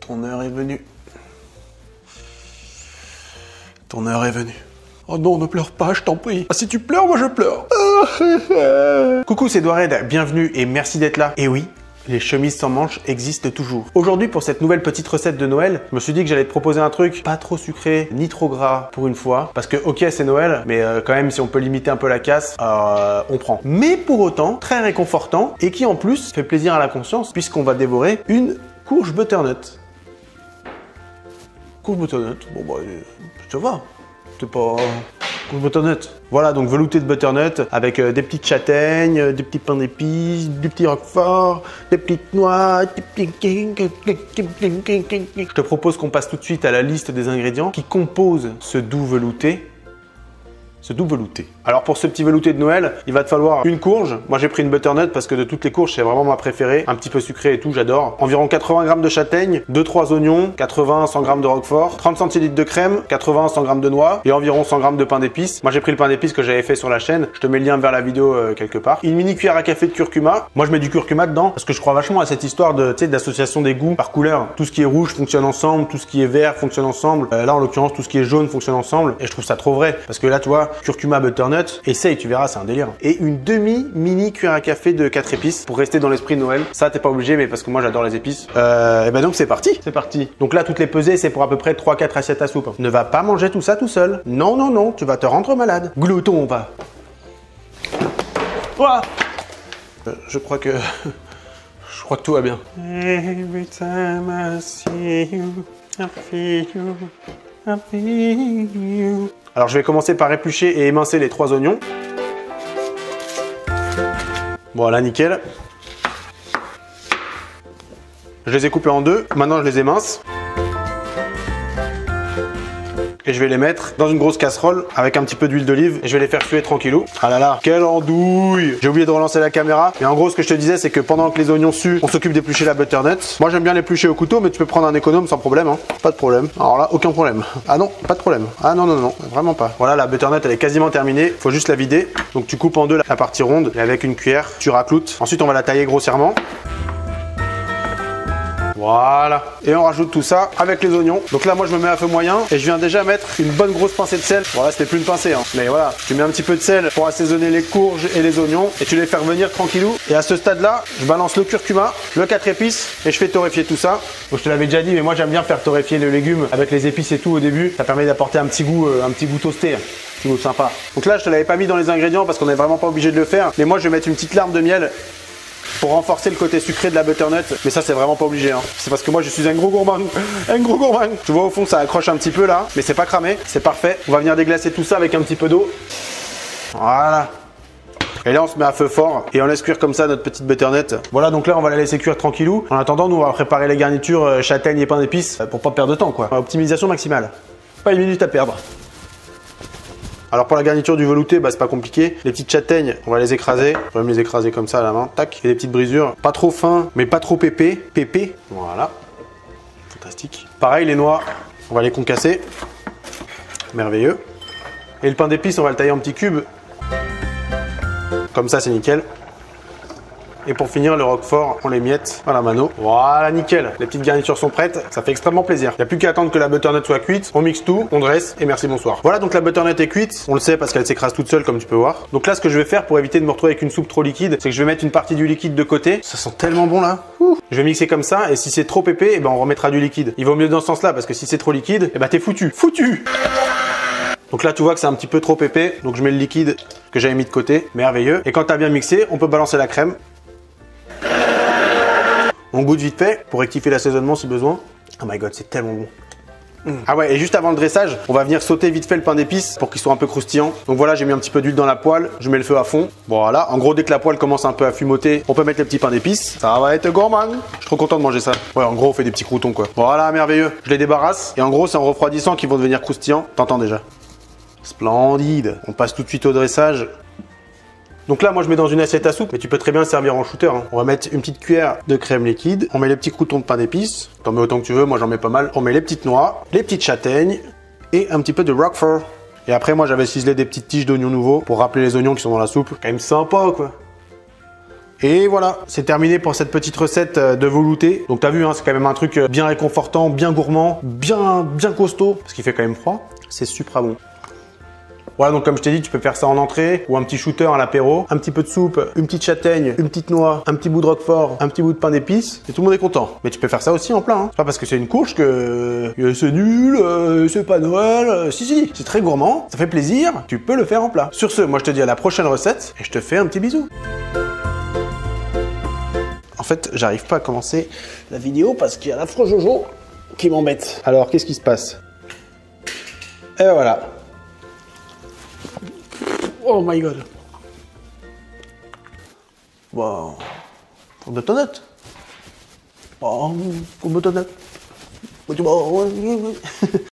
Ton heure est venue. Ton heure est venue. Oh non, ne pleure pas, je t'en prie. Ah, si tu pleures, moi je pleure. Coucou, c'est Dored, bienvenue et merci d'être là. Et oui, les chemises sans manches existent toujours. Aujourd'hui, pour cette nouvelle petite recette de Noël, je me suis dit que j'allais te proposer un truc pas trop sucré ni trop gras pour une fois. Parce que ok, c'est Noël, mais quand même, si on peut limiter un peu la casse, on prend. Mais pour autant, très réconfortant et qui en plus fait plaisir à la conscience puisqu'on va dévorer une courge butternut. Courge butternut, bon bah, ça va. C'est pas... courge butternut. Voilà, donc velouté de butternut avec des petites châtaignes, des petits pains d'épices, du petit roquefort, des petites noix, Je te propose qu'on passe tout de suite à la liste des ingrédients qui composent ce doux velouté. Alors pour ce petit velouté de Noël, il va te falloir une courge. Moi j'ai pris une butternut parce que de toutes les courges, c'est vraiment ma préférée. Un petit peu sucré et tout, j'adore. Environ 80 g de châtaigne, 2-3 oignons, 80-100 g de roquefort, 30 centilitres de crème, 80-100 g de noix et environ 100 g de pain d'épices. Moi j'ai pris le pain d'épices que j'avais fait sur la chaîne. Je te mets le lien vers la vidéo quelque part. Une mini cuillère à café de curcuma. Moi je mets du curcuma dedans parce que je crois vachement à cette histoire de, tu sais, d'association des goûts par couleur. Tout ce qui est rouge fonctionne ensemble, tout ce qui est vert fonctionne ensemble. Là en l'occurrence tout ce qui est jaune fonctionne ensemble et je trouve ça trop vrai parce que là tu vois, curcuma, butternut, essaye, tu verras, c'est un délire. Et une demi-mini cuillère à café de 4 épices pour rester dans l'esprit de Noël. Ça, t'es pas obligé, mais parce que moi j'adore les épices. Et ben donc c'est parti. C'est parti. Donc là, toutes les pesées, c'est pour à peu près 3-4 assiettes à soupe. Ne va pas manger tout ça tout seul. Non, non, non, tu vas te rendre malade. Glouton, va. Ouah. Je crois que tout va bien. Every time I see you, I feel you, I feel you. Alors je vais commencer par éplucher et émincer les 3 oignons. Voilà, nickel. Je les ai coupés en deux. Maintenant je les émince. Et je vais les mettre dans une grosse casserole avec un petit peu d'huile d'olive et je vais les faire cuire tranquillou. Ah là là, quelle andouille! J'ai oublié de relancer la caméra. Mais en gros, ce que je te disais, c'est que pendant que les oignons suent, on s'occupe d'éplucher la butternut. Moi, j'aime bien l'éplucher au couteau, mais tu peux prendre un économe sans problème, hein. Pas de problème. Alors là, aucun problème. Ah non, pas de problème. Ah non, non, non, vraiment pas. Voilà, la butternut, elle est quasiment terminée. Faut juste la vider. Donc tu coupes en deux la partie ronde et avec une cuillère, tu racloutes. Ensuite, on va la tailler grossièrement. Voilà. Et on rajoute tout ça avec les oignons. Donc là, moi, je me mets à feu moyen et je viens déjà mettre une bonne grosse pincée de sel. Voilà, c'était plus une pincée, hein. Mais voilà, tu mets un petit peu de sel pour assaisonner les courges et les oignons et tu les fais revenir tranquillou. Et à ce stade-là, je balance le curcuma, le 4 épices et je fais torréfier tout ça. Donc je te l'avais déjà dit, mais moi, j'aime bien faire torréfier le légume avec les épices et tout au début. Ça permet d'apporter un petit goût toasté. Un petit goût sympa. Donc là, je te l'avais pas mis dans les ingrédients parce qu'on n'est vraiment pas obligé de le faire. Mais moi, je vais mettre une petite larme de miel pour renforcer le côté sucré de la butternut, mais ça c'est vraiment pas obligé, hein. C'est parce que moi je suis un gros gourmand, Tu vois au fond ça accroche un petit peu là, mais c'est pas cramé, c'est parfait. On va venir déglacer tout ça avec un petit peu d'eau. Voilà. Et là on se met à feu fort et on laisse cuire comme ça notre petite butternut. Voilà, donc là on va la laisser cuire tranquillou. En attendant, nous on va préparer les garnitures châtaigne et pain d'épices pour pas perdre de temps quoi. Optimisation maximale. Pas une minute à perdre. Alors pour la garniture du velouté, bah c'est pas compliqué. Les petites châtaignes, on va les écraser. On va même les écraser comme ça à la main. Tac. Et des petites brisures. Pas trop fin, mais pas trop épais. Pépé. Voilà. Fantastique. Pareil, les noix, on va les concasser. Merveilleux. Et le pain d'épices, on va le tailler en petits cubes. Comme ça, c'est nickel. Et pour finir, le roquefort, on les miette à la mano. Voilà, nickel. Les petites garnitures sont prêtes. Ça fait extrêmement plaisir. Il n'y a plus qu'à attendre que la butternut soit cuite. On mixe tout, on dresse et merci, bonsoir. Voilà, donc la butternut est cuite. On le sait parce qu'elle s'écrase toute seule, comme tu peux voir. Donc là, ce que je vais faire pour éviter de me retrouver avec une soupe trop liquide, c'est que je vais mettre une partie du liquide de côté. Ça sent tellement bon là. Ouh. Je vais mixer comme ça et si c'est trop épais, eh ben, on remettra du liquide. Il vaut mieux dans ce sens-là parce que si c'est trop liquide, eh ben, t'es foutu. Foutu! Donc là, tu vois que c'est un petit peu trop épais. Donc je mets le liquide que j'avais mis de côté. Merveilleux. Et quand tu as bien mixé, on peut balancer la crème. On goûte vite fait pour rectifier l'assaisonnement si besoin. Oh my god, c'est tellement bon. Ah ouais, et juste avant le dressage, on va venir sauter vite fait le pain d'épices pour qu'il soit un peu croustillant. Donc voilà, j'ai mis un petit peu d'huile dans la poêle, je mets le feu à fond. Voilà, en gros, dès que la poêle commence un peu à fumoter, on peut mettre les petits pains d'épices. Ça va être gourmand. Je suis trop content de manger ça. Ouais, en gros, on fait des petits croutons quoi. Voilà, merveilleux. Je les débarrasse et en gros, c'est en refroidissant qu'ils vont devenir croustillants. T'entends déjà? Splendide. On passe tout de suite au dressage. Donc là, moi, je mets dans une assiette à soupe, mais tu peux très bien le servir en shooter, hein. On va mettre une petite cuillère de crème liquide. On met les petits croutons de pain d'épices. T'en mets autant que tu veux, moi j'en mets pas mal. On met les petites noix, les petites châtaignes et un petit peu de roquefort. Et après, moi, j'avais ciselé des petites tiges d'oignons nouveaux pour rappeler les oignons qui sont dans la soupe. Quand même sympa, quoi. Et voilà, c'est terminé pour cette petite recette de velouté. Donc t'as vu, hein, c'est quand même un truc bien réconfortant, bien gourmand, bien costaud, parce qu'il fait quand même froid. C'est super bon. Voilà, donc comme je t'ai dit, tu peux faire ça en entrée ou un petit shooter à l'apéro, un petit peu de soupe, une petite châtaigne, une petite noix, un petit bout de roquefort, un petit bout de pain d'épices et tout le monde est content. Mais tu peux faire ça aussi en plat, hein. C'est pas parce que c'est une courge que c'est nul, c'est pas Noël. Si, c'est très gourmand, ça fait plaisir, tu peux le faire en plat. Sur ce, moi je te dis à la prochaine recette et je te fais un petit bisou. En fait, j'arrive pas à commencer la vidéo parce qu'il y a l'affreux Jojo qui m'embête. Alors, qu'est-ce qui se passe? Et voilà. Oh my god. Wow. Pour de tonnettes. Oh, comme de tonnettes.